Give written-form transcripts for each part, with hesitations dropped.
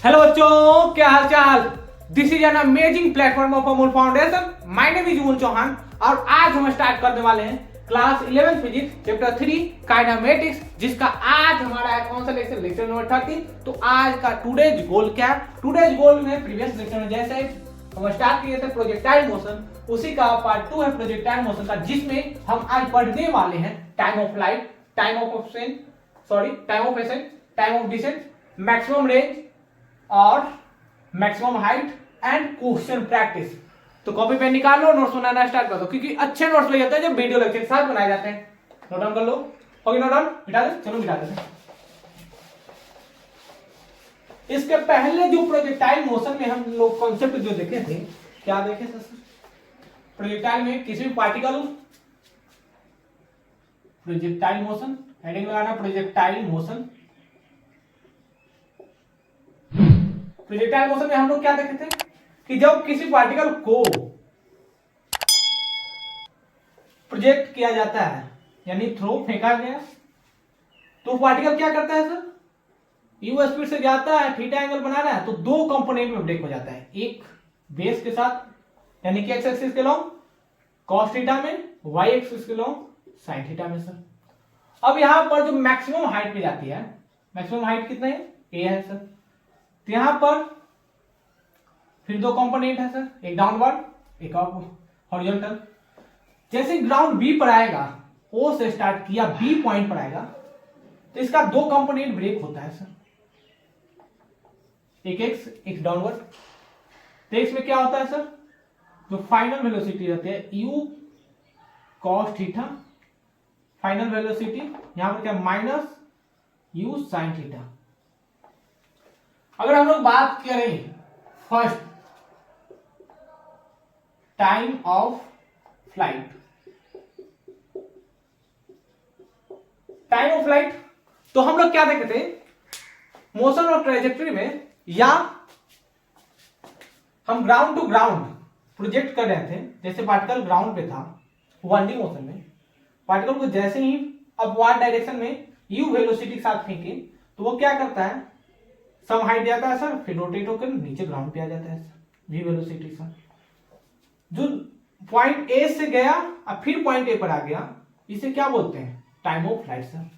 Hello बच्चों, क्या हाल चाल। This is an amazing platform of Amul foundation. My name is Amul Chauhan और आज हम स्टार्ट करने वाले हैं क्लास 11 फिजिक्स चैप्टर 3 काइनेमेटिक्स, जिसका आज हमारा है कौन सा लेक्चर, लेक्चर नंबर 30। तो आज का टुडेज गोल क्या है? टुडेज गोल में प्रीवियस लेक्चर में जैसे हम स्टार्ट किए थे प्रोजेक्टाइल मोशन, उसी का पार्ट 2 है प्रोजेक्टाइल मोशन का, जिसमें हम आज पढ़ने वाले हैं time of flight, time of ascent, time of descent, maximum range और maximum height and question practice. तो कॉपी पेन निकाल लो, नोट्स बनाना स्टार्ट कर दो, क्योंकि अच्छे नोट्स ले जाते हैं जब वीडियो लेक्चर के साथ बनाए जाते हैं। नोट डाउन कर लो। हो गया नोट डाउन? मिटा दे, चलो मिटा देते हैं। इसके पहले जो प्रोजेक्टाइल मोशन में हम लोग कॉन्सेप्ट जो देखे थे, क्या देखे थे सर? प्रोजेक्टाइल में किसी भी पार्टिकल, प्रोजेक्टाइल मोशन, हेडिंग लगाना प्रोजेक्टाइल मोशन। प्रोजेक्टाइल मोशन में हम लोग क्या देखे थे कि जब किसी पार्टिकल को प्रोजेक्ट किया जाता है, यानी थ्रो फेंका गया, तो पार्टिकल क्या करता है सर? यू स्पीड से जाता है, थीटा एंगल बना रहा है, तो दो कंपोनेंट में ब्रेक हो जाता है। एक बेस के साथ, यानी कि एक्स एक्सिस के लॉन्ग कॉस थीटा में, वाई एक्सिस के लॉन्ग साइन थीटा में सर। अब यहां पर जो मैक्सिमम हाइट पे जाती है, मैक्सिमम हाइट कितना है? ए है सर। तो यहां पर फिर दो कंपोनेंट है सर, एक डाउनवर्ड एक हॉरिजॉन्टल। जैसे ग्राउंड बी पर आएगा, ओ से स्टार्ट किया, बी पॉइंट पर आएगा, तो इसका दो कंपोनेंट ब्रेक होता है सर, एक एक्स एक डाउनवर्ड। तो एक्स में क्या होता है सर? जो फाइनल वेलोसिटी रहती है you cos theta, final velocity यहां पर क्या माइनस यू साइन थीटा। अगर हम लोग बात करें first time of flight, time of flight तो हम लोग क्या देखते थे मोशन और ट्रेजेक्टरी में, या हम ग्राउंड टू ग्राउंड प्रोजेक्ट कर रहे थे। जैसे पार्टिकल ग्राउंड पे था 1D मोशन में, पार्टिकल को जैसे ही अपवार्ड डायरेक्शन में यू वेलोसिटी के साथ फेंके, तो वो क्या करता है, सम हाइट जाता है सर, फिर रोटेट होकर नीचे ग्राउंड पे आ जाता है सर, वी वेलोसिटी सर। जो पॉइंट ए से गया और फिर पॉइंट ए पर आ गया, इसे क्या बोलते हैं? Time of flight sir.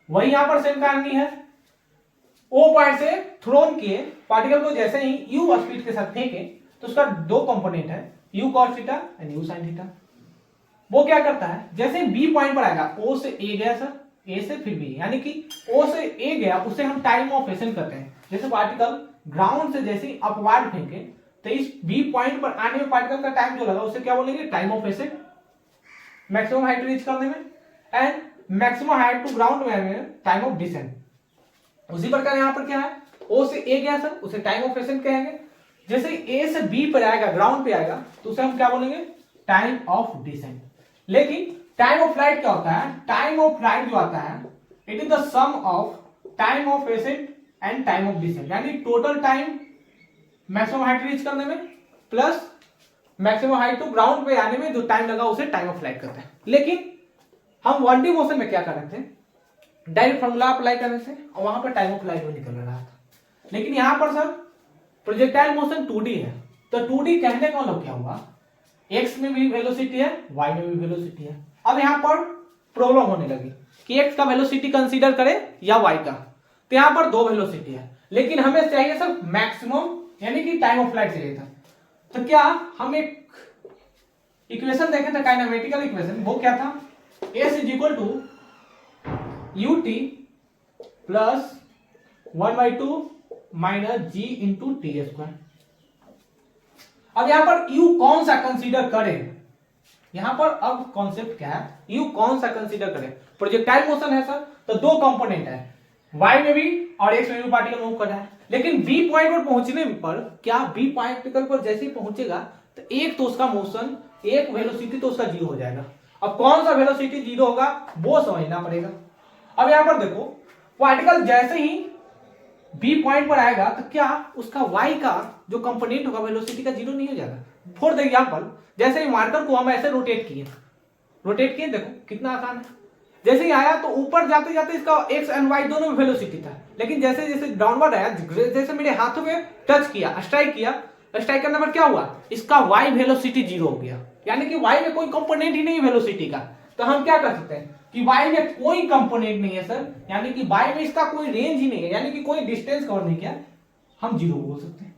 वही यहां पर सेम कहानी है। ओ पॉइंट से थ्रोन किए पार्टिकल को जैसे ही यू स्पीड के साथ फेंके, तो उसका दो कंपोनेंट है, you cos theta and you sine theta. वो क्या करता है, जैसे बी पॉइंट पर आएगा, ओ से ए गया सर, ए से फिर बी, यानी कि ओ से ए गया, उसे हम टाइम ऑफ एसेंट कहते हैं। जैसे पार्टिकल ग्राउंड से जैसे ही अपवार्ड फेंके, तो इस बी पॉइंट पर आने में पार्टिकल का टाइम जो लगा, उसे क्या बोलेंगे? Time of ascent. Maximum height reach करने में and maximum height to ground में आने में टाइम ऑफ डिसेंट। उसी प्रकार यहां पर क्या है, ओ से ए गया सर, उसे टाइम ऑफ एसेंट कहेंगे। जैसे ए से बी पर आएगा, ग्राउंड पे आएगा, तो उसे हम क्या बोलेंगे? Time of descent. लेकिन टाइम ऑफ फ्लाइट क्या होता है? टाइम ऑफ फ्लाइट जो आता है, it is the sum of time of ascent and time of descent, यानी total time maximum height reach करने में plus maximum height to ground पे आने में जो टाइम लगा, उसे टाइम ऑफ फ्लाइट करते हैं। लेकिन हम 1D मोशन में क्या कर रहे थे, डायरेक्ट फॉर्मूला अप्लाई करने से, और वहां पर टाइम ऑफ फ्लाइट में निकल रहा था। लेकिन यहां पर सर प्रोजेक्टाइल मोशन 2D है, तो 2D कहने का मतलब क्या हुआ, एक्स में भी वेलोसिटी है, वाई में भी वेलोसिटी है। अब यहां पर प्रॉब्लम होने लगी कि एक्स का वेलोसिटी कंसीडर करें या वाई का, तो यहां पर दो वेलोसिटी है, लेकिन हमें चाहिए सर मैक्सिमम, यानी कि टाइम ऑफ फ्लाइट चाहिए था। तो क्या हम एक इक्वेशन देखे थे, काइनेमेटिकल इक्वेशन, वो क्या था? S is equal to u t plus 1/2 minus g into t square. अब यहां पर u कौन सा कंसीडर करें, यहां पर अब कॉन्सेप्ट क्या है, u कौन सा कंसीडर करें? प्रोजेक्टाइल मोशन है सर, तो दो कंपोनेंट है, y में भी और x में भी पार्टिकल मूव कर रहा है। लेकिन b पॉइंट पर पहुंचने पर क्या, b पार्टिकल पर जैसे ही पहुंचेगा, तो एक तो उसका मोशन, एक वेलोसिटी तो उसका जीरो हो जाएगा। अब कौन सा वेलोसिटी जीरो होगा, वो समझना पड़ेगा। अब यहां पर देखो, पार्टिकल जैसे ही बी पॉइंट पर आएगा, तो क्या उसका y का जो कंपोनेंट होगा वेलोसिटी का जीरो नहीं हो जाएगा। फॉर द एग्जांपल, जैसे ही मार्कर को हम ऐसे रोटेट किए, देखो कितना आसान है, जैसे ही आया तो ऊपर जाते जाते इसका एक्स एंड वाई दोनों में वेलोसिटी था, लेकिन जैसे जैसे डाउनवर्ड आया, जैसे मेरे हाथों में टच किया, स्ट्राइक किया, स्ट्राइक करने पर क्या हुआ, इसका वाई वेलोसिटी जीरो हो गया, यानी कि वाई में कोई कंपोनेंट ही नहीं है वेलोसिटी का। तो हम क्या कर सकते हैं कि वाई में कोई कंपोनेंट नहीं है सर, यानी कि वाई में इसका कोई रेंज ही नहीं है, यानी कि कोई डिस्टेंस कवर नहीं किया, हम जीरो बोल सकते हैं।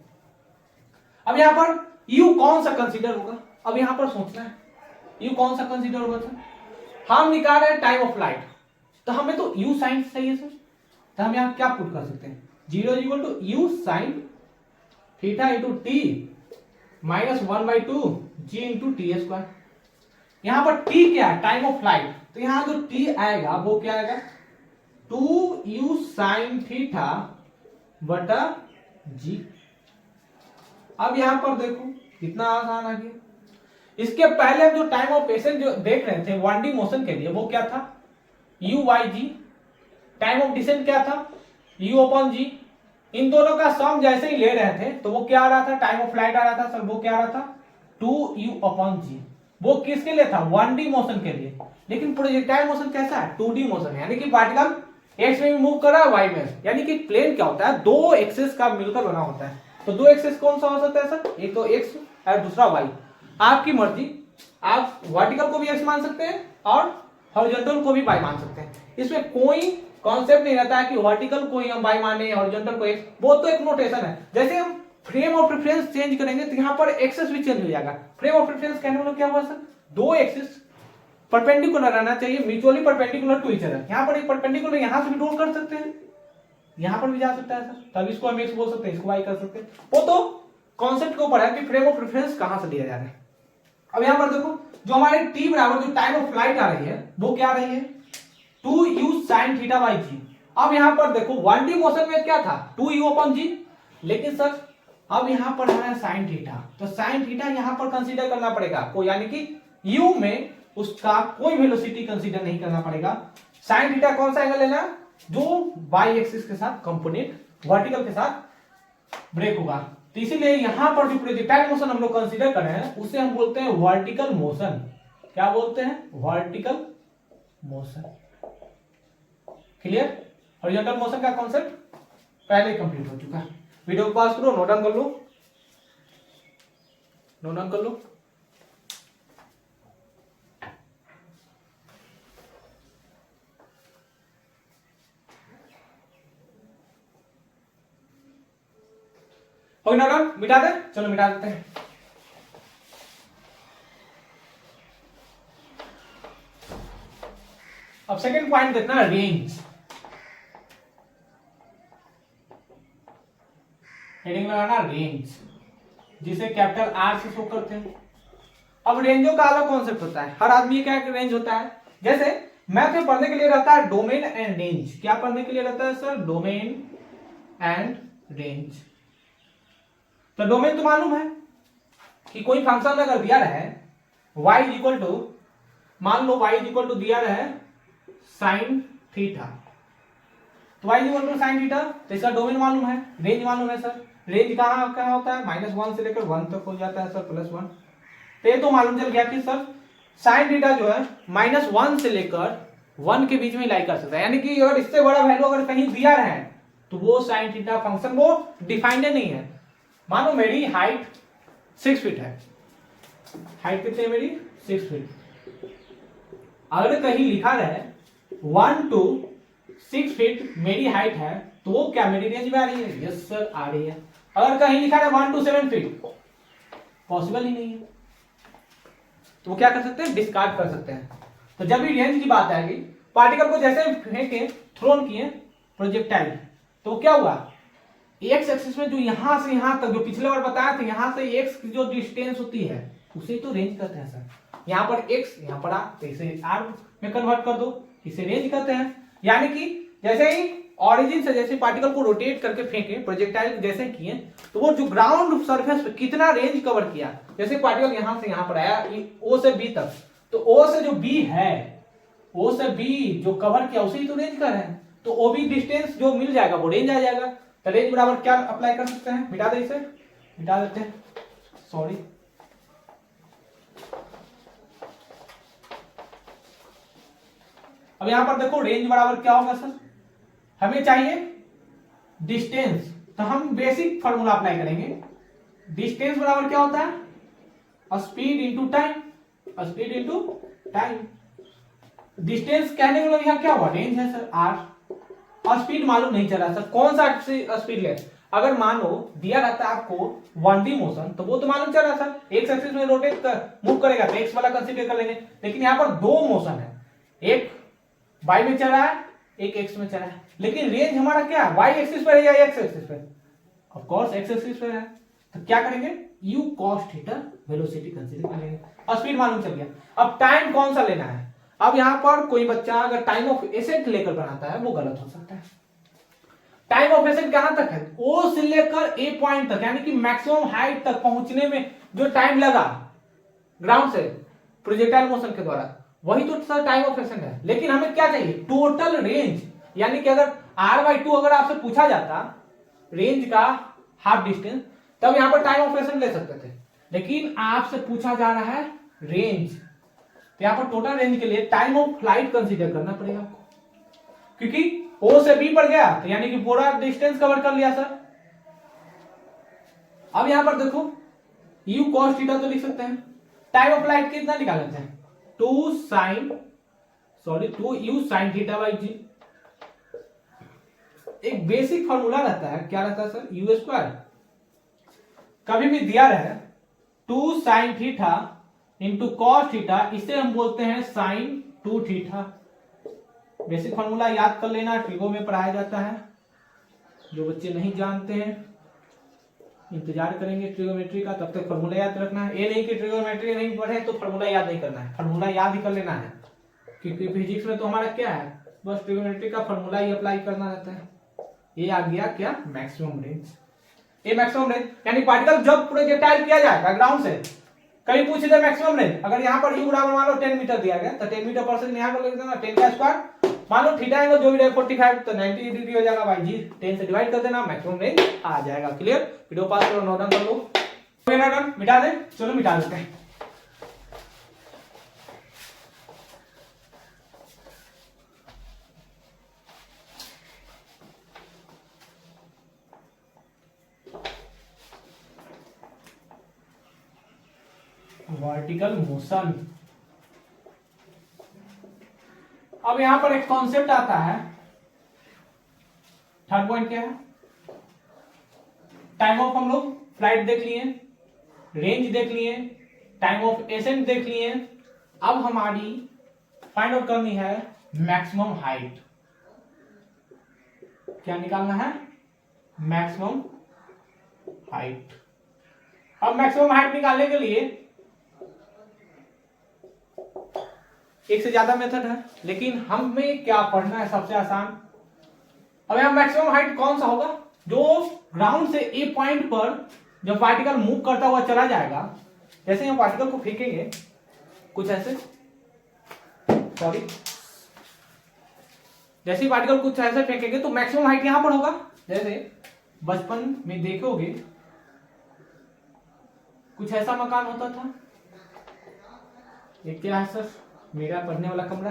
अब यहां पर यू कौन सा कंसीडर होगा, अब यहां पर सोचना है यू कौन सा कंसीडर होगा सर। हम निकाल रहे हैं टाइम ऑफ लाइट, तो हमें तो यू साइन चाहिए सर, तो हम यहां क्या पुट कर सकते हैं, 0 u sine theta into t minus 1/2 g into t square. यहां पर टी क्या है, टाइम ऑफ लाइट, तो यहां जो टी आएगा वो क्या आएगा, 2u साइन थीटा बटा जी। अब यहां पर देखो कितना आसान आ गया। इसके पहले हम जो टाइम ऑफ पेशेंट जो देख रहे थे 1D मोशन के लिए, वो क्या था, u by g. Time of descent क्या था, u अपॉन जी। इन दोनों का सम जैसे ही ले रहे थे तो वो क्या आ रहा था, टाइम ऑफ लाइट आ रहा था सर, वो क्या आ रहा था 2u अपॉन जी। वो किसके लिए था, 1D मोशन के लिए। लेकिन प्रोजेक्टाइल मोशन कैसा है, 2D मोशन है, यानी कि पार्टिकल एक्स में भी मूव कर रहा है, वाई में, यानी कि प्लेन क्या होता है, दो एक्सेस का मिलकर बना होता है। तो दो एक्सेस कौन सा हो सकता है सर, एक तो एक्स और दूसरा वाई। आपकी मर्जी, आप वर्टिकल को भी एक्स मान सकते हैं और हॉरिजॉन्टल को भी वाई मान सकते हैं। इसमें कोई कॉन्सेप्ट नहीं रहता है कि वर्टिकल को ही हम वाई माने, हॉरिजॉन्टल को एक्स, वो तो एक नोटेशन है। जैसे हम फ्रेम ऑफ रेफरेंस चेंज करेंगे तो यहाँ पर एक्सेस भी चेंज हो जाएगा। फ्रेम ऑफ रेफरेंस कहने वाला क्या हुआ सर, दो एक्सेस परपेंडिकुलर रहना चाहिए, mutually perpendicular to each other. यहाँ पर एक परपेंडिकुलर यहाँ से भी ड्रॉ कर सकते हैं, यहाँ पर भी जा सकता है सर, तब इसको हम एक्स बोल सकते हैं, इसको वाई कर सकते हैं। वो तो कॉन्सेप्ट के ऊपर है कि फ्रेम ऑफ रेफरेंस कहां से लिया जा रहा है। अब यहाँ पर देखो जो हमारे टी बराबर जो टाइम ऑफ फ्लाइट आ रही है वो क्या आ रही है, 2u sin theta by g. अब यहाँ पर देखो 1D मोशन में क्या था, 2u अपॉन जी, लेकिन सर अब यहाँ पर है साइन थीटा, तो साइन थीटा यहाँ पर कंसीडर करना पड़ेगा आपको, यानी कि u में उसका कोई वेलोसिटी कंसीडर नहीं करना पड़ेगा। साइन थीटा कौन सा एंगल लेना, जो वाई एक्सिस के साथ कंपोनेंट वर्टिकल के साथ ब्रेक होगा। तो इसीलिए यहां पर जो प्रोजेक्टाइल मोशन हम लोग कंसीडर कर रहे हैं उसे हम बोलते हैं वर्टिकल मोशन। क्या बोलते हैं, vertical motion. Clear, horizontal motion का कॉन्सेप्ट पहले कंप्लीट हो चुका है। वीडियो को पास करो, नोट डाउन कर लो, नोट डाउन कर लो। हो गया नोट डाउन, मिटा दे, चलो मिटा देते हैं। अब सेकंड पॉइंट देखना, रेंज। हेडिंग लगाना रेंज, जिसे कैपिटल आर से शो करते हैं। अब रेंजों का अलग कॉन्सेप्ट होता है, हर आदमी का एक रेंज होता है। जैसे मैथ में पढ़ने के लिए रहता है डोमेन एंड रेंज। क्या पढ़ने के लिए रहता है सर, डोमेन एंड रेंज। तो डोमेन तो मालूम है कि कोई फंक्शन अगर दिया रहे y इज इक्वल टू, मान लो y इज इक्वल टू दिया रहे साइन थीटा, तो y is equal to sine theta, तो इसका डोमेन मालूम है, रेंज मालूम है सर। रेंज कहाँ कहाँ होता है, -1 से लेकर 1 तक हो जाता है सर, +1। तो ये तो मालूम चल गया कि सर साइन थीटा जो है -1 से लेकर 1 के बीच में लाई कर सकता है, यानी कि अगर इससे बड़ा वैल्यू अगर कहीं दिया रहे तो वो साइन थीटा फंक्शन वो डिफाइंड नहीं है। मानो मेरी हाइट 6 फीट है, हाइट कितनी है मेरी, 6 फीट। अगर कहीं लिखा रहे 1 to 6 फीट मेरी हाइट है, तो वो क्या मेरी रेंज में आ रही है, यस सर आ रही है। अगर कहीं लिखा रहे 1 to 7 फीट, पॉसिबल ही नहीं है, तो वो क्या कर सकते हैं, डिस्कार्ड कर सकते हैं। तो जब भी रेंज की बात आएगी, पार्टिकल को जैसे फेंके, थ्रोन किए प्रोजेक्टाइल, तो वो क्या हुआ, एक्स एक्सिस में जो यहां से यहां तक, जो पिछले बार बताया था, यहां से एक्स की जो डिस्टेंस होती है उसे तो रेंज कहते हैं सर। यहां पर एक्स, यहां पर आर, तो इसे आर में कन्वर्ट कर दो, इसे रेंज कहते हैं। यानी कि जैसे ही ऑरिजिन से जैसे पार्टिकल को रोटेट करके फेंके, प्रोजेक्टाइल जैसे किए, तो वो जो ग्राउंड सरफेस पे कितना रेंज कवर किया। जैसे पार्टिकल यहां से यहां पर आया ओ से बी तक, तो ओ से जो बी है, ओ से बी जो कवर किया उसे ही तो रेंज कर रहे हैं, तो ओ बी डिस्टेंस जो मिल जाएगा वो रेंज आ जाएगा। तो रेंज बराबर क्या अप्लाई कर सकते हैं, मिटा दे, इसे मिटा देते हैं, सॉरी। अब अब यहां पर देखो रेंज बराबर क्या होगा सर, हमें चाहिए डिस्टेंस, तो हम बेसिक फॉर्मूला अप्लाई करेंगे। डिस्टेंस बराबर क्या होता है, speed into time, speed into time. Distance कहने का मतलब यहाँ क्या हुआ, रेंज है सर आर, और स्पीड मालूम नहीं चला सर, कौन सा स्पीड ले। अगर मान लो दिया रहता है आपको 1D मोशन, तो वो तो मालूम चल रहा सर, एक्स एक्सिस में रोटेट मूव करेगा तो एक्स वाला कंसीडर कर लेंगे। लेकिन यहाँ पर दो मोशन है, एक वाई में चल रहा है, एक एक्स में चल रहा है, लेकिन रेंज हमारा क्या है, वाई एक्सिस पर है या एक्स एक्सिस पर, ऑफ कोर्स एक्स एक्सिस पर है। तो क्या करेंगे, you cos theta velocity consider कर लेंगे, और स्पीड मालूम चल गया। अब टाइम कौन सा लेना है, अब यहां पर कोई बच्चा अगर टाइम ऑफ एसेंट लेकर बनाता है वो गलत हो सकता है। टाइम ऑफ एसेंट कहां तक है, ओ से लेकर ए पॉइंट तक, यानी कि मैक्सिमम हाइट तक पहुंचने में जो टाइम लगा ग्राउंड से प्रोजेक्टाइल मोशन के द्वारा, वही तो सर टाइम ऑफ एसेंट है। लेकिन हमें क्या चाहिए, टोटल रेंज, यानी कि अगर r/2 अगर आपसे पूछा जाता रेंज का हाफ डिस्टेंस, तब यहां पर टाइम ऑफ एसेंट ले सकते थे। लेकिन आपसे पूछा जा रहा है रेंज, तो यहां पर टोटल रेंज के लिए टाइम ऑफ फ्लाइट कंसीडर करना पड़ेगा आपको, क्योंकि ओ से बी पर गया तो यानी कि पूरा डिस्टेंस कवर कर लिया सर। अब यहां पर देखो यू कॉस थीटा तो लिख सकते हैं, टाइम ऑफ फ्लाइट कितना निकालते हैं, 2 यू साइन थीटा बाई जी। एक बेसिक फॉर्मूला रहता है, क्या रहता है सर, यू स्क्वायर। कभी भी दिया रहे 2 sign theta into cos theta, इसे हम बोलते हैं साइन 2 थीटा। बेसिक फॉर्मूला याद कर लेना, ट्रिगो में पढ़ाया जाता है। जो बच्चे नहीं जानते हैं इंतजार करेंगे ट्रिगोमेट्री का, तब तक फॉर्मूला याद रखना है। ये नहीं कि ट्रिगोमेट्री नहीं पढ़े तो फॉर्मूला याद नहीं करना है, फॉर्मूला याद ही कर लेना है, क्योंकि फिजिक्स में तो हमारा क्या है, बस ट्रिगोमेट्री का फॉर्मूला ही अप्लाई करना रहता है। ये आ गया क्या, मैक्सिमम रेंज। ये मैक्सिमम रेंज यानी पार्टिकल जब प्रोजेक्टाइल किया जाएगा ग्राउंड से, कभी पूछे थे मैक्सिमम रेंज, अगर यहाँ पर यू बराबर मान लो 10 मीटर दिया गया, तो 10 मीटर पर सेकंड यहाँ पर लिख देना 10 का स्क्वायर, मान लो थीटा एंगल जो भी रहे 45, तो 90 डिग्री हो जाएगा भाई जी, 10 से डिवाइड कर देना, मैक्सिमम रेंज आ जाएगा। क्लियर, वीडियो पास करो, नोट डाउन कर लो, मिटा दे, चलो मिटा देते हैं। Vertical motion. अब यहां पर एक कॉन्सेप्ट आता है, थर्ड पॉइंट क्या है, टाइम ऑफ हम लोग फ्लाइट देख लिए, रेंज देख लिए, टाइम ऑफ एसेंट देख लिए। अब हमारी फाइंड आउट करनी है मैक्सिमम हाइट। क्या निकालना है, मैक्सिमम हाइट। अब मैक्सिमम हाइट निकालने के लिए एक से ज्यादा मेथड है, लेकिन हमें क्या पढ़ना है, सबसे आसान। अब यहां मैक्सिमम हाइट कौन सा होगा, जो ग्राउंड से ए पॉइंट पर जब पार्टिकल मूव करता हुआ चला जाएगा, जैसे हम पार्टिकल को फेंकेंगे कुछ ऐसे, सॉरी, जैसे ही पार्टिकल कुछ ऐसे फेंकेंगे तो मैक्सिमम हाइट यहां पर होगा। जैसे बचपन में देखोगे कुछ ऐसा मकान होता था, ये क्या है सर, मेरा पढ़ने वाला कमरा।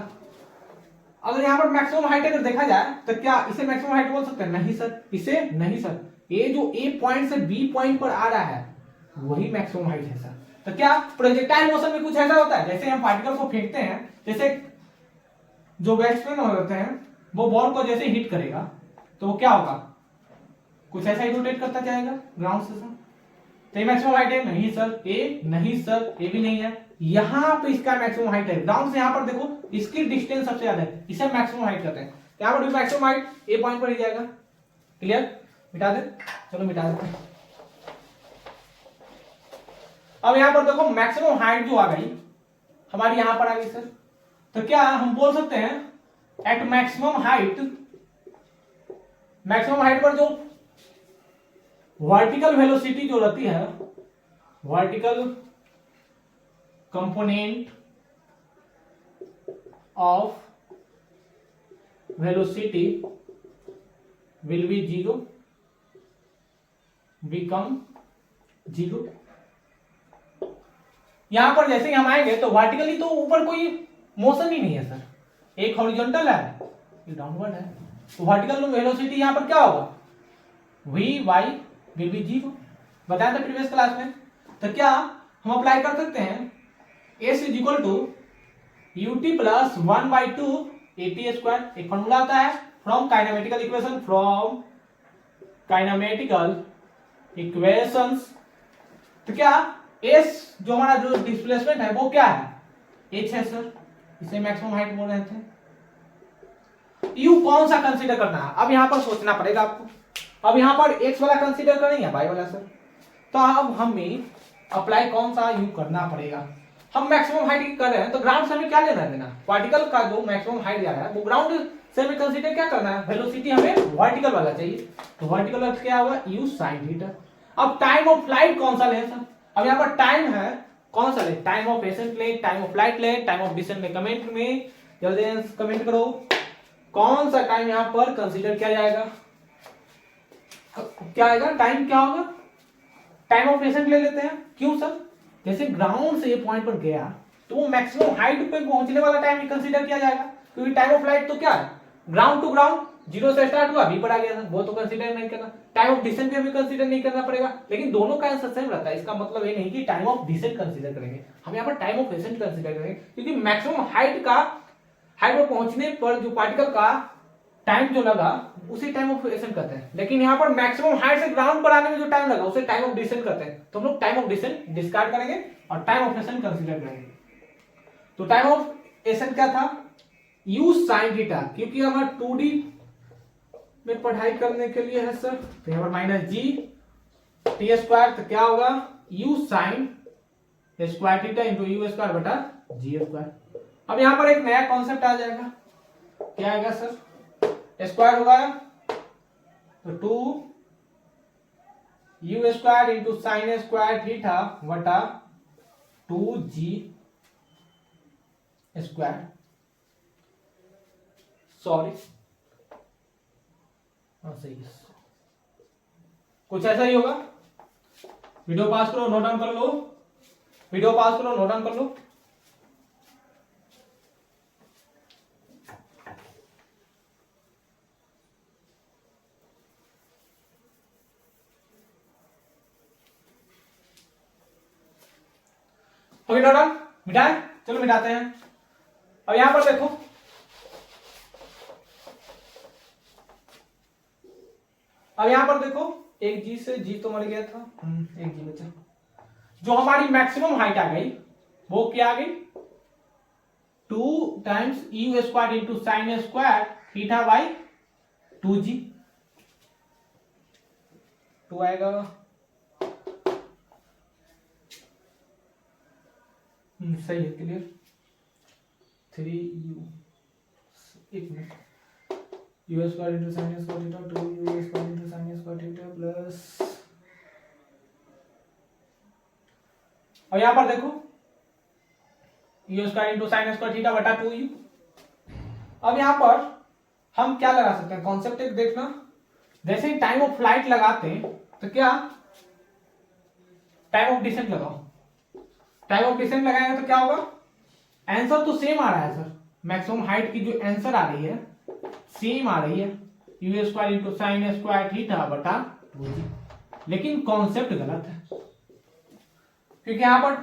अगर यहाँ पर मैक्सिमम हाइट अगर देखा जाए तो क्या इसे मैक्सिमम हाइट बोल सकते हैं, नहीं सर, इसे नहीं सर, ये जो ए पॉइंट से बी पॉइंट पर आ रहा है वही मैक्सिमम हाइट है सर। तो क्या प्रोजेक्टाइल मोशन में कुछ ऐसा होता है, जैसे हम पार्टिकल को फेंकते हैं, जैसे जो बैट्समैन होते हैं वो बॉल को जैसे हिट करेगा तो वो क्या होगा, कुछ ऐसा ही रोटेट करता जाएगा ग्राउंड से सर। तो ये मैक्सिमम हाइट है, नहीं सर, ए नहीं सर, ये भी नहीं है, यहां पे इसका मैक्सिमम हाइट है। ग्राउंड से यहां पर देखो इसकी डिस्टेंस सबसे ज्यादा है, इसे मैक्सिमम हाइट कहते हैं। यहां पर भी मैक्सिमम हाइट ए पॉइंट पर ही जाएगा। क्लियर, मिटा दे, चलो मिटा देते हैं। अब यहां पर देखो मैक्सिमम हाइट जो आ गई हमारी यहां पर आ गई सर, तो क्या हम बोल सकते हैं at maximum height, maximum height पर जो वर्टिकल वेलोसिटी जो रहती है, vertical component of velocity will be zero, become zero. यहां पर जैसे ही हम आएंगे तो वर्टिकली तो ऊपर कोई मोशन ही नहीं है सर, एक हॉरिजॉन्टल है, एक डाउनवर्ड है, तो वर्टिकल वेलोसिटी यहाँ पर क्या होगा, v y will be zero, बताया था प्रीवियस क्लास में। तो क्या हम अप्लाई कर सकते हैं, s is equal to u t plus 1/2 a t square, एक फॉर्मूला आता है from kinematical equation, from kinematical equations. तो क्या एस जो हमारा जो डिस्प्लेसमेंट है वो क्या है, एच है सर, इसे मैक्सिमम हाइट बोल रहे थे। यू कौन सा कंसीडर करना है, अब यहां पर सोचना पड़ेगा आपको। अब यहां पर एक्स वाला कंसीडर करें या वाई वाला सर, तो अब हमें अप्लाई कौन सा यू करना पड़ेगा। हम मैक्सिमम हाइट कर रहे हैं तो ग्राउंड से हमें क्या लेना देना, पार्टिकल का जो मैक्सिमम हाइट जा रहा है वो ग्राउंड से हमें कंसीडर क्या करना है, वेलोसिटी हमें वर्टिकल वाला चाहिए, तो वर्टिकल वाला क्या होगा, यू साइन थीटा। अब टाइम ऑफ फ्लाइट कौन सा ले सर, अब यहाँ पर टाइम है कौन सा ले, टाइम ऑफ एसेंट ले, टाइम ऑफ फ्लाइट ले, टाइम ऑफ डिसेंट ले, कमेंट में जल्दी कमेंट करो कौन सा टाइम यहाँ पर कंसीडर किया जाएगा, क्या आएगा टाइम, क्या होगा, टाइम ऑफ एसेंट ले लेते हैं। क्यों सर, जैसे ग्राउंड से ये पॉइंट पर गया तो वो मैक्सिमम हाइट पे पहुंचने वाला टाइम ही कंसीडर किया जाएगा, क्योंकि टाइम ऑफ फ्लाइट तो क्या है, ग्राउंड टू ग्राउंड, जीरो से स्टार्ट हुआ बी पर आ गया था, वो तो कंसीडर नहीं करना। टाइम ऑफ डिसेंट भी हमें कंसीडर नहीं करना पड़ेगा, लेकिन दोनों का आंसर सेम रहता है, इसका मतलब ये नहीं कि टाइम ऑफ डिसेंट कंसीडर करेंगे, हम यहाँ पर टाइम ऑफ एसेंट कंसीडर करेंगे, क्योंकि मैक्सिमम हाइट पर पहुंचने पर जो पार्टिकल का टाइम जो लगा उसी टाइम ऑफ एसेंट कहते हैं, लेकिन यहाँ पर मैक्सिमम हाइट से ग्राउंड पर आने में जो टाइम लगा उसे टाइम ऑफ डिसेंट कहते हैं। तो हम लोग टाइम ऑफ डिसेंट डिस्कार्ड करेंगे और टाइम ऑफ एसेंट कंसीडर करेंगे। तो टाइम ऑफ एसेंट क्या था, यू साइन थीटा, क्योंकि हमारा 2D में पढ़ाई करने के लिए है सर, तो यहाँ पर माइनस जी टी स्क्वायर, तो क्या होगा you sign square theta into you square बटा जी स्क्वायर। अब यहाँ पर एक नया कॉन्सेप्ट आ जाएगा, क्या आएगा सर, स्क्वायर होगा तो 2u square into sine square theta बटा 2g स्क्वायर, सॉरी सही है, कुछ ऐसा ही होगा। वीडियो पास करो, नोट डाउन कर लो, वीडियो पास करो, नोट डाउन कर लो। ओके नोट डाउन, मिटाए, चलो मिटाते हैं। अब यहां पर देखो, अब यहां पर देखो, एक जी से जी तो मर गया था, एक जी बचा, जो हमारी मैक्सिमम हाइट आ गई वो क्या आ गई, 2 times you square into sine square theta by 2g, 2 आएगा, सही है, क्लियर, 3u, एक minute, you square into sine square theta 2u square into sine square theta plus, और यहां पर देखो you square into sine square theta बटा 2u। अब यहां पर हम क्या लगा सकते हैं, कॉन्सेप्ट एक देखना, जैसे ही टाइम ऑफ फ्लाइट लगाते हैं तो क्या टाइम ऑफ डिसेंट लगाओ, टाइम ऑफ डिसेंट लगाएंगे तो क्या होगा, आंसर तो सेम आ रहा है सर, मैक्सिमम हाइट की जो आंसर आ रही है सेम आ रही है, u square into sine square theta बटा 2g, लेकिन कॉन्सेप्ट गलत है, क्योंकि यहां पर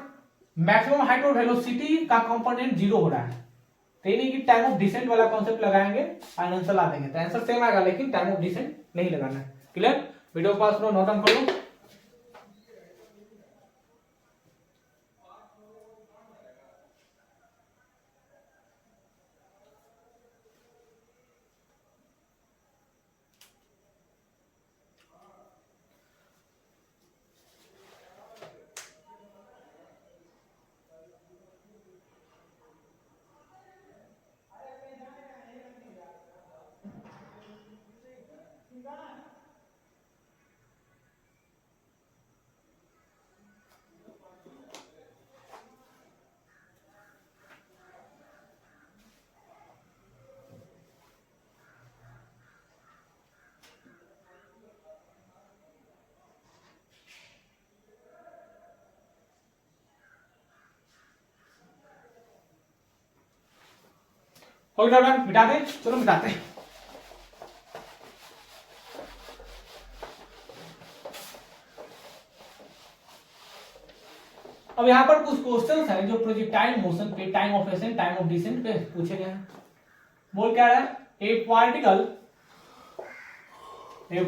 मैक्सिमम हाइट और वेलोसिटी का कंपोनेंट जीरो हो रहा है, तो ये नहीं कि टाइम ऑफ डिसेंट वाला कॉन्सेप्ट लगाएंगे और आंसर ला देंगे, तो आंसर सेम आएगा, लेकिन टाइम ऑफ डिसेंट नहीं लगाना है। क्लियर, वीडियो पास करो, नोट डाउन कर लो। हो गया, मिटा दें, चलो मिटाते हैं। अब यहां पर कुछ क्वेश्चंस हैं जो प्रोजेक्टाइल मोशन पे, time of ascent, time of descent पे पूछे गए हैं। बोल क्या रहा है, a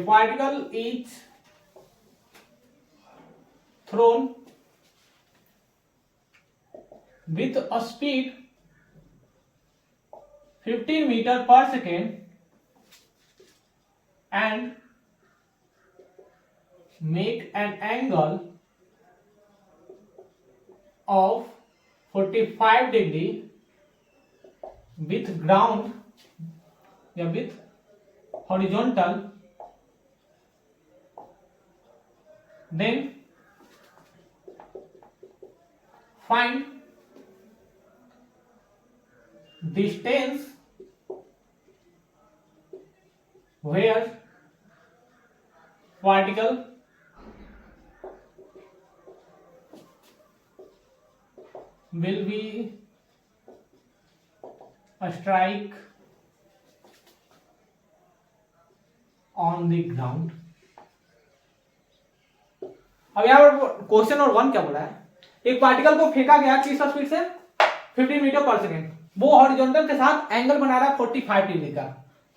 particle is thrown with a speed 15 meter per second and make an angle of 45 degree with ground या with horizontal, then find distance where particle will be a strike on the ground। अब यहाँ पर question number 1 क्या बोला है, एक particle को फेंका गया किस स्पीड से, 15 मीटर पर सेकेंड, वो हॉरिजॉन्टल के साथ एंगल बना रहा है 45 डिग्री का।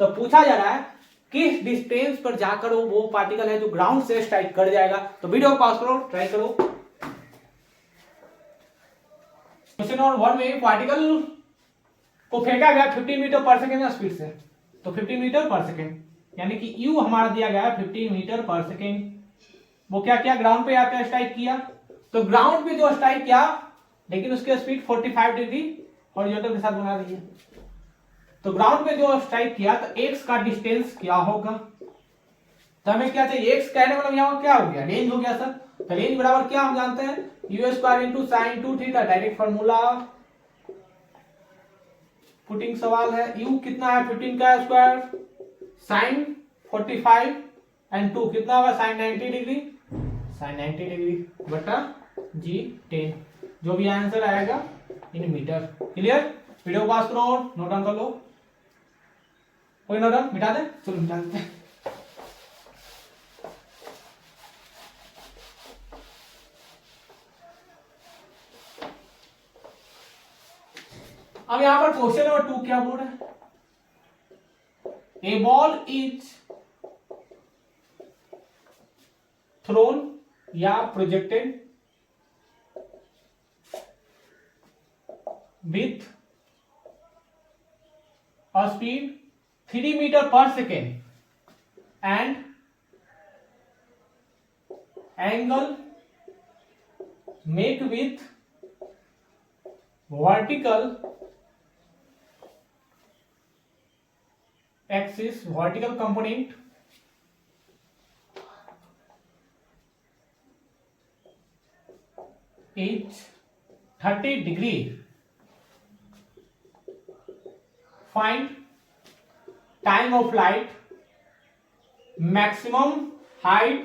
तो पूछा जा रहा है किस डिस्टेंस पर जाकर वो पार्टिकल है जो ग्राउंड से स्ट्राइक कर जाएगा। तो वीडियो को पॉज करो, ट्राई करो। क्वेश्चन नंबर 1 में पार्टिकल को फेंका गया 15 मीटर पर सेकेंड स्पीड से, तो 15 मीटर पर सेकेंड यानी कि u हमारा दिया गया है 15 मीटर पर सेकेंड। वो क्या किया, ग्राउंड पे आकर स्ट्राइक किया। तो ग्राउंड पे जो स्ट्राइक किया, लेकिन उसकी स्पीड 45 डिग्री हॉरिजॉन्टल के साथ बना रही है। तो ग्राउंड पे जो स्ट्राइक किया तो x का डिस्टेंस क्या होगा, तो हमें क्या चाहिए, x कहने मतलब यहाँ क्या हो गया, रेंज हो गया सर। तो रेंज बराबर क्या हम जानते हैं, u square into sine 2 theta, direct formula. Putting सवाल है, u कितना है 15 का स्क्वायर, साइन 45 एंड 2 कितना होगा, साइन 90 डिग्री, साइन 90 डिग्री बटा जी 10, जो भी आंसर आएगा इन मीटर। क्लियर, वीडियो को पास करो, नोट डाउन कर लो। कोई नोट डाउन, मिटा दे, चलो मिटा देते हैं। अब यहां पर क्वेश्चन नंबर 2 क्या बोल रहा है, ए बॉल इज थ्रोन या projected with a speed 3 meter per second and angle make with vertical axis, vertical component is 30 degree। Find time of flight, maximum height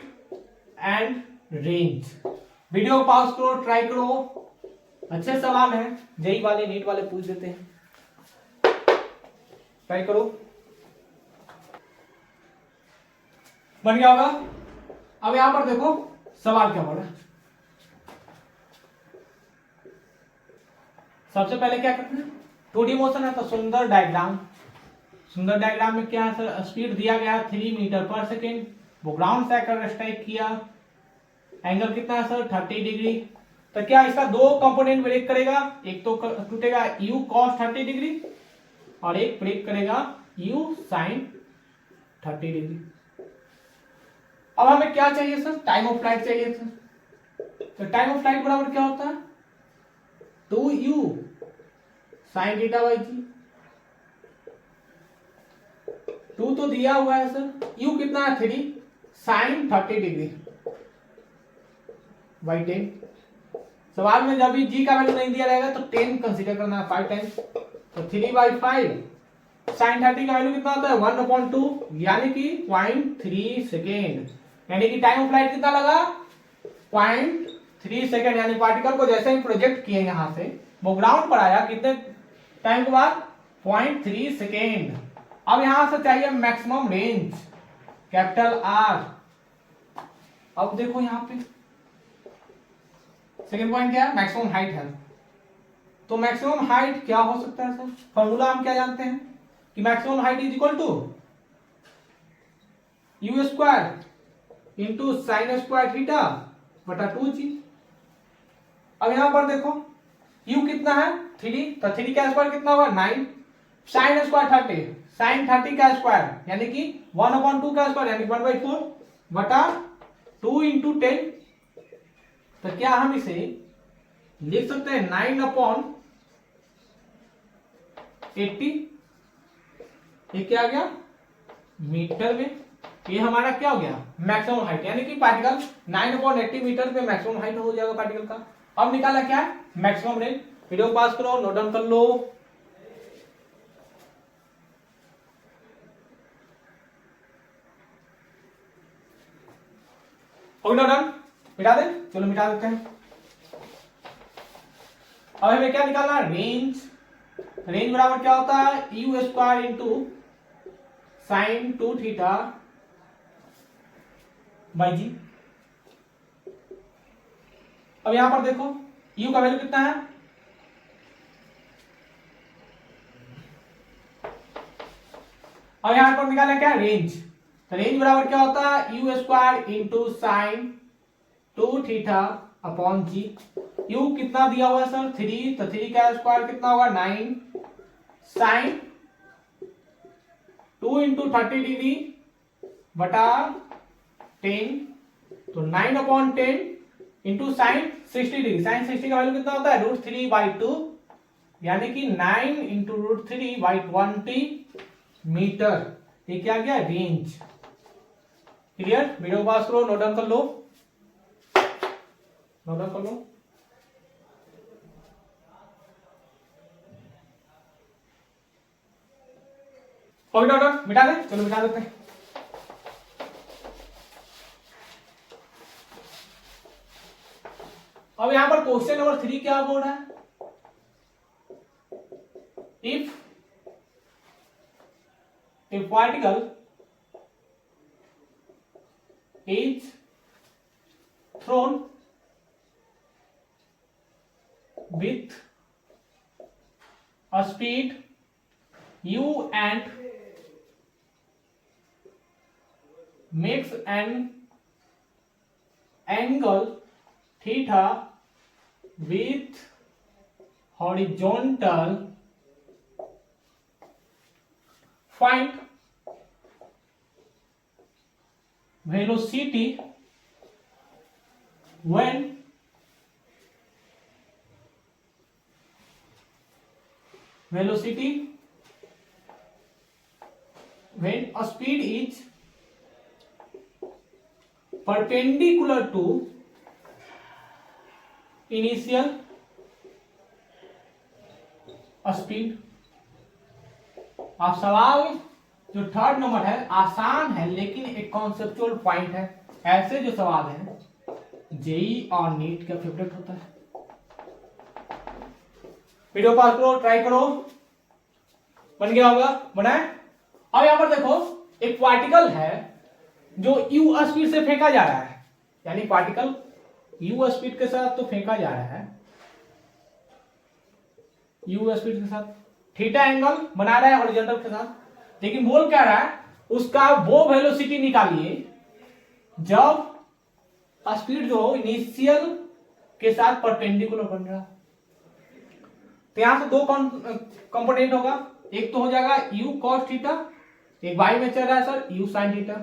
and range। Video को pause करो, try करो, अच्छे सवाल हैं, JEE वाले NEET वाले पूछ देते हैं, ट्राई करो। बन गया होगा। अब यहां पर देखो सवाल क्या बोला, सबसे पहले क्या करते हैं, 2D मोशन है तो सुंदर डायग्राम। सुंदर डायग्राम में क्या है सर, स्पीड दिया गया 3 मीटर पर सेकेंड, वो ग्राउंड से आकर स्ट्राइक किया, एंगल कितना है सर 30 डिग्री। तो क्या इसका दो कंपोनेंट ब्रेक करेगा, एक तो टूटेगा u cos 30 डिग्री और एक ब्रेक करेगा u sin 30 डिग्री। अब हमें क्या चाहिए सर, टाइम ऑफ फ्लाइट चाहिए सर। तो टाइम ऑफ फ्लाइट बराबर क्या होता है, 2u साइन थीटा बाई जी। 2 तो दिया हुआ है सर, u कितना है 3, साइन 30 डिग्री बाई 10। सवाल में जब भी g का वैल्यू नहीं दिया रहेगा तो 10 कंसीडर करना है 5 टाइम्स, तो 3/5 साइन 30 का वैल्यू कितना होता है 1/2 यानी कि 0.3 सेकेंड, यानी कि टाइम ऑफ फ्लाइट कितना लगा 0.3 सेकेंड। यानी पार्टिकल को जैसे ही प्रोजेक्ट किए यहां से वो ग्राउंड पर आया, कितने टाइम के बाद 0.3 सेकेंड। अब यहां से चाहिए मैक्सिमम रेंज, कैपिटल आर। अब देखो यहां पे सेकेंड पॉइंट क्या है, मैक्सिमम हाइट है। तो मैक्सिमम हाइट क्या हो सकता है सर, फॉर्मूला हम क्या जानते हैं कि maximum height is equal to u square into sine square theta बटा 2g। अब यहां पर देखो u कितना है 3, तो 3 का स्क्वायर कितना होगा 9, साइन स्क्वायर 30, साइन 30 का स्क्वायर यानी कि 1/2 का स्क्वायर यानी 1/4 बटा 2 इंटू 10। तो क्या हम इसे लिख सकते हैं 9/80। ये क्या आ गया मीटर में। ये हमारा क्या हो गया मैक्सिमम हाइट, यानी कि पार्टिकल 9/80 मीटर पे मैक्सिमम हाइट हो जाएगा पार्टिकल का। अब निकाला क्या है मैक्सिमम रेंज। वीडियो को पास करो, नोट डाउन कर लो। हो गया डन, मिटा दे, चलो मिटा देते हैं। अब हमें क्या निकालना है रेंज। रेंज बराबर क्या होता है u square into sine 2 theta by g. अब यहां पर देखो u का वैल्यू कितना है, अब यहां पर निकालना क्या रेंज। तो रेंज बराबर क्या होता है u square into sine 2 theta upon g. u कितना दिया हुआ है सर 3, तो 3 का स्क्वायर कितना होगा 9, साइन 2 इंटू 30 डिग्री बटा 10, तो 9/10 इंटू साइन 60 डिग्री। साइन 60 का वैल्यू कितना होता है √3/2 यानी कि 9 इंटू √3/20 मीटर। ये क्या गया रेंज। क्लियर, वीडियो पास करो, नोट डाउन कर लो, नोट डाउन कर लो। और नोट डाउन मिटा दे, चलो मिटा देते हैं। अब यहां पर क्वेश्चन नंबर 3 क्या बोल रहा है, if a particle is thrown with a speed u and makes an angle theta with horizontal, find velocity when a speed is perpendicular to initial speed। अब सवाल जो थर्ड नंबर है आसान है लेकिन एक कॉन्सेप्चुअल पॉइंट है। ऐसे जो सवाल है जेई और नीट का फेवरेट होता है। वीडियो पास करो, ट्राई करो, बन गया होगा, बनाए। अब यहां पर देखो एक पार्टिकल है जो यू स्पीड से फेंका जा रहा है, यानी पार्टिकल यू स्पीड के साथ तो फेंका जा रहा है, यू स्पीड के साथ थीटा एंगल बना रहा है हॉरिजॉन्टल के साथ। लेकिन बोल क्या रहा है उसका वो वेलोसिटी निकालिए जब स्पीड जो इनिशियल के साथ परपेंडिकुलर बन रहा है। तो यहां से दो कंपोनेंट होगा, एक तो हो जाएगा u cos थीटा, एक y में चल रहा है सर u sin थीटा।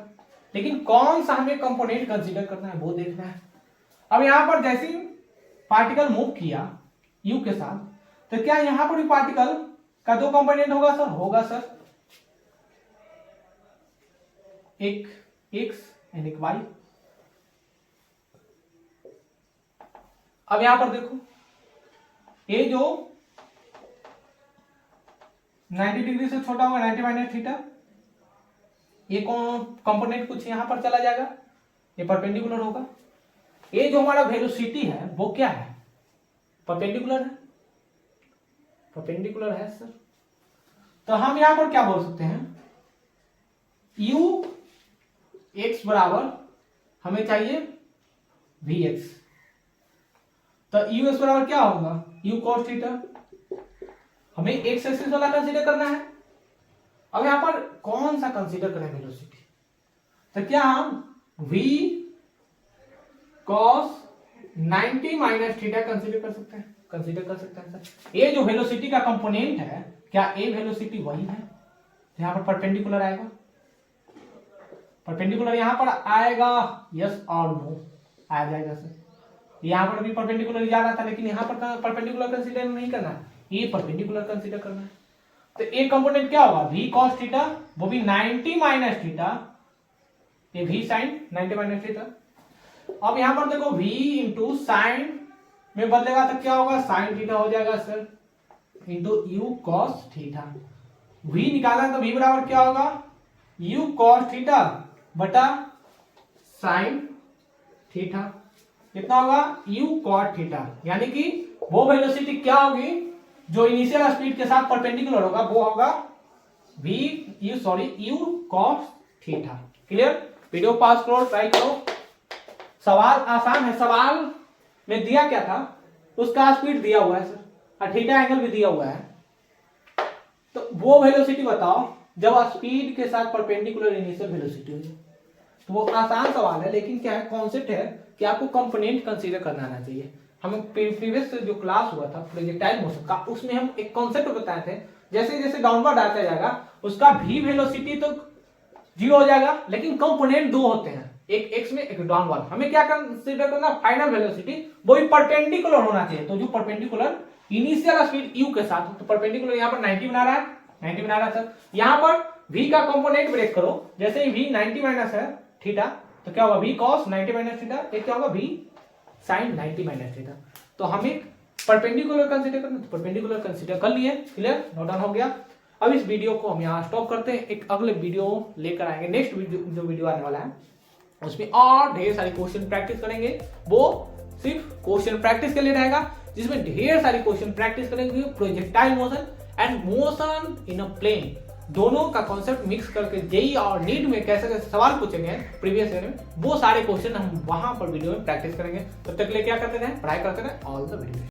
लेकिन कौन सा हमें कंपोनेंट कंसीडर करना है वो देखना है। अब यहां पर जैसे ही पार्टिकल मूव किया u के साथ, तो क्या यहां पर भी पार्टिकल का दो कंपोनेंट होगा सर, होगा सर, एक x एंड एक y। अब यहां पर देखो ये जो 90 डिग्री से छोटा होगा 90 माइनस थीटा, ये कंपोनेंट कुछ यहां पर चला जाएगा, ये परपेंडिकुलर होगा। ये जो हमारा वेलोसिटी है वो क्या है परपेंडिकुलर है, परपेंडिकुलर है सर। तो हम यहां पर क्या बोल सकते हैं, u x बराबर हमें चाहिए vx, तो u x बराबर क्या होगा, u cos थीटा। हमें एक्स एक्सिस वाला कंसीडर करना है। अब यहां पर कौन सा कंसीडर करें वेलोसिटी, तो क्या हम v cos 90 minus theta consider कर सकते हैं, कंसीडर कर सकते हैं सर। ये जो वेलोसिटी का कंपोनेंट है, क्या ए वेलोसिटी वही है, यहां पर परपेंडिकुलर आएगा, परपेंडिकुलर यहां पर आएगा, यस और नो आ जाएगा सर। यहां पर भी परपेंडिकुलर जा रहा था, लेकिन यहां पर परपेंडिकुलर कंसीडर नहीं करना है, ये परपेंडिकुलर कंसीडर करना है। तो ए कंपोनेंट क्या होगा, v cos थीटा, वो भी 90 माइनस थीटा, ये v sin 90 माइनस थीटा। अब यहां पर देखो v इंटू साइन में बदलेगा तो क्या होगा, साइन थीटा हो जाएगा sir, into u cos theta. v निकाला तो v बराबर क्या होगा, u cos थीटा बटा साइन थीटा, कितना होगा, u cot थीटा। यानी कि वो वेलोसिटी क्या होगी जो इनिशियल स्पीड के साथ परपेंडिकुलर होगा, वो होगा u cos theta. Clear, video पास करो, ट्राई करो। सवाल आसान है, सवाल में दिया क्या था, उसका स्पीड दिया हुआ है सर, और थीटा एंगल भी दिया हुआ है, तो वो वेलोसिटी बताओ जब स्पीड के साथ परपेंडिकुलर इनिशियल वेलोसिटी हो। तो वो आसान सवाल है, लेकिन क्या है, कॉन्सेप्ट है कि आपको कंपोनेंट कंसीडर करना आना चाहिए। हम प्रीवियस जो क्लास हुआ था प्रोजेक्टाइल मोशन का, उसमें हम एक कॉन्सेप्ट बताए थे, जैसे जैसे डाउनवर्ड आता जाएगा उसका भी वेलोसिटी तो 0 हो जाएगा, लेकिन कंपोनेंट दो होते हैं, एक एक्स में एक डाउनवर्ड। हमें क्या कंसीडर करना, फाइनल वेलोसिटी वो भी परपेंडिकुलर होना चाहिए। तो जो परपेंडिकुलर इनिशियल स्पीड u के साथ, तो परपेंडिकुलर यहाँ पर 90 बना रहा है, 90 बना रहा है सर। यहाँ पर v का कंपोनेंट ब्रेक करो, जैसे ही v 90 माइनस है थीटा, तो क्या होगा, v cos 90 माइनस थीटा, एक क्या होगा, v sin 90 माइनस थीटा। तो हमें परपेंडिकुलर कंसीडर करना, तो परपेंडिकुलर कंसीडर कर लिए, क्लियर, नोट डाउन हो गया। अब इस वीडियो को हम यहाँ स्टॉप करते हैं, एक अगले वीडियो लेकर आएंगे, नेक्स्ट जो वीडियो आने वाला है उसमें और ढेर सारी क्वेश्चन प्रैक्टिस करेंगे। वो सिर्फ क्वेश्चन प्रैक्टिस के लिए रहेगा, जिसमें ढेर सारी क्वेश्चन प्रैक्टिस करेंगे, projectile motion and motion in a plane, दोनों का कॉन्सेप्ट मिक्स करके जेई और नीट में कैसे कैसे सवाल पूछेंगे प्रीवियस ईयर में, वो सारे क्वेश्चन हम वहां पर वीडियो में प्रैक्टिस करेंगे। तब तक के लिए क्या करते रहे, पढ़ाई करते रहे। All the very best.